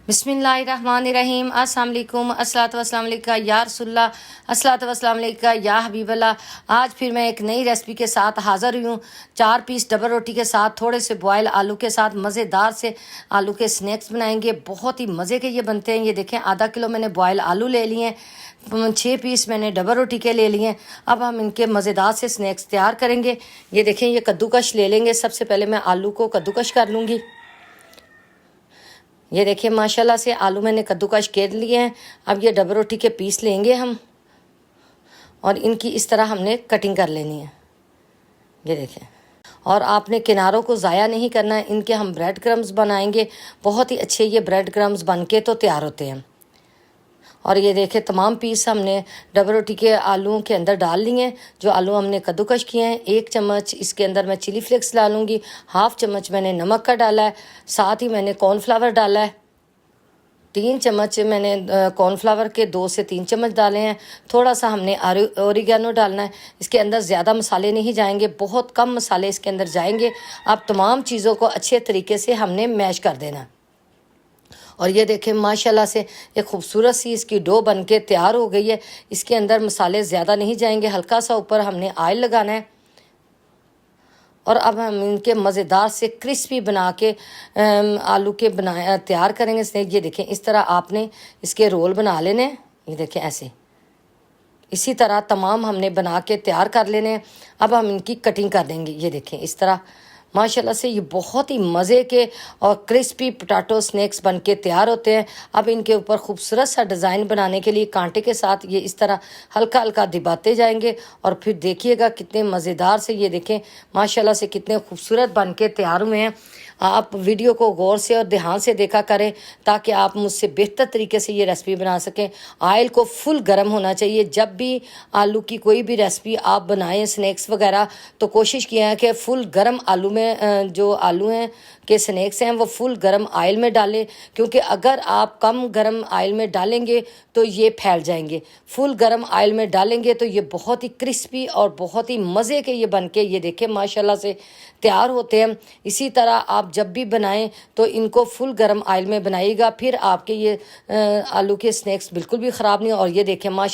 बिस्मिल्लाहिर्रहमानिर्रहीम। अस्सलाम वालेकुम, अस्सलातु वस्सलाम अलैका या रसूलल्लाह, अस्सलातु वस्सलाम अलैका या हबीबल्लाह। आज फिर मैं एक नई रेसिपी के साथ हाज़िर हुई हूँ। 4 पीस डबल रोटी के साथ थोड़े से बॉयल आलू के साथ मज़ेदार से आलू के स्नैक्स बनाएंगे। बहुत ही मज़े के ये बनते हैं। ये देखें, आधा किलो मैंने बॉयल आलू ले लिए हैं, 6 पीस मैंने डबल रोटी के ले लिए हैं। अब हम इनके मज़ेदार से स्नैक्स तैयार करेंगे। ये देखें, ये कद्दूकश ले लेंगे। सबसे पहले मैं आलू को कद्दूकश कर लूँगी। ये देखिए, माशाल्लाह से आलू मैंने कद्दूकश कर लिए हैं। अब ये डबल रोटी के पीस लेंगे हम और इनकी इस तरह हमने कटिंग कर लेनी है। ये देखें, और आपने किनारों को ज़ाया नहीं करना है। इनके हम ब्रेड क्रम्स बनाएंगे। बहुत ही अच्छे ये ब्रेड क्रम्स बन के तो तैयार होते हैं। और ये देखें, तमाम पीस हमने डबल रोटी के आलूओं के अंदर डाल लिए हैं। जो आलू हमने कद्दूकश किए हैं, 1 चम्मच इसके अंदर मैं चिली फ्लेक्स डालूंगी। 1/2 चम्मच मैंने नमक का डाला है। साथ ही मैंने कॉर्नफ्लावर डाला है। 3 चम्मच मैंने कॉर्नफ्लावर के 2 से 3 चम्मच डाले हैं। थोड़ा सा हमने ओरिगेनो डालना है। इसके अंदर ज़्यादा मसाले नहीं जाएंगे, बहुत कम मसाले इसके अंदर जाएंगे। अब तमाम चीज़ों को अच्छे तरीके से हमने मैश कर देना है। और ये देखें, माशाल्लाह से एक खूबसूरत सी इसकी डो बन के तैयार हो गई है। इसके अंदर मसाले ज़्यादा नहीं जाएंगे। हल्का सा ऊपर हमने ऑयल लगाना है। और अब हम इनके मज़ेदार से क्रिस्पी बना के आलू के बनाए तैयार करेंगे स्नैक। ये देखें, इस तरह आपने इसके रोल बना लेने। ये देखें, ऐसे इसी तरह तमाम हमने बना के तैयार कर लेने हैं। अब हम इनकी कटिंग कर देंगे। ये देखें, इस तरह माशाल्लाह से ये बहुत ही मज़े के और क्रिस्पी पोटैटो स्नैक्स बन के तैयार होते हैं। अब इनके ऊपर खूबसूरत सा डिज़ाइन बनाने के लिए कांटे के साथ ये इस तरह हल्का हल्का दबाते जाएंगे। और फिर देखिएगा कितने मज़ेदार से, ये देखें माशाल्लाह से कितने खूबसूरत बन के तैयार हुए हैं। आप वीडियो को गौर से और ध्यान से देखा करें ताकि आप मुझसे बेहतर तरीके से ये रेसिपी बना सकें। ऑयल को फुल गर्म होना चाहिए। जब भी आलू की कोई भी रेसिपी आप बनाएं, स्नैक्स वगैरह, तो कोशिश किया है कि फुल गर्म आलू में जो आलू हैं के स्नैक्स हैं वो फुल गर्म ऑयल में डालें, क्योंकि अगर आप कम गर्म ऑयल में डालेंगे तो ये फैल जाएंगे। फुल गर्म ऑयल में डालेंगे तो ये बहुत ही क्रिस्पी और बहुत ही मज़े के ये बन के, ये देखें माशाल्लाह से तैयार होते हैं। इसी तरह आप जब भी बनाएं तो इनको फुल गर्म ऑयल में बनाइएगा, फिर आपके ये आलू के स्नैक्स बिल्कुल भी ख़राब नहीं। और ये देखें,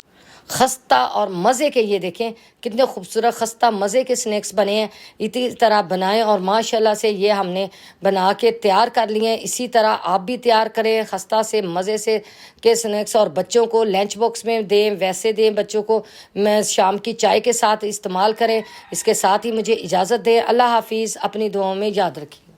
खस्ता और मज़े के, ये देखें कितने खूबसूरत खस्ता मज़े के स्नैक्स बने हैं। इसी तरह बनाएं और माशाल्लाह से ये हमने बना के तैयार कर लिए हैं। इसी तरह आप भी तैयार करें खस्ता से मज़े से के स्नैक्स और बच्चों को लंच बॉक्स में दें, वैसे दें बच्चों को। मैं शाम की चाय के साथ इस्तेमाल करें। इसके साथ ही मुझे इजाज़त दें। अल्लाह हाफिज़। अपनी दुआओं में याद रखें।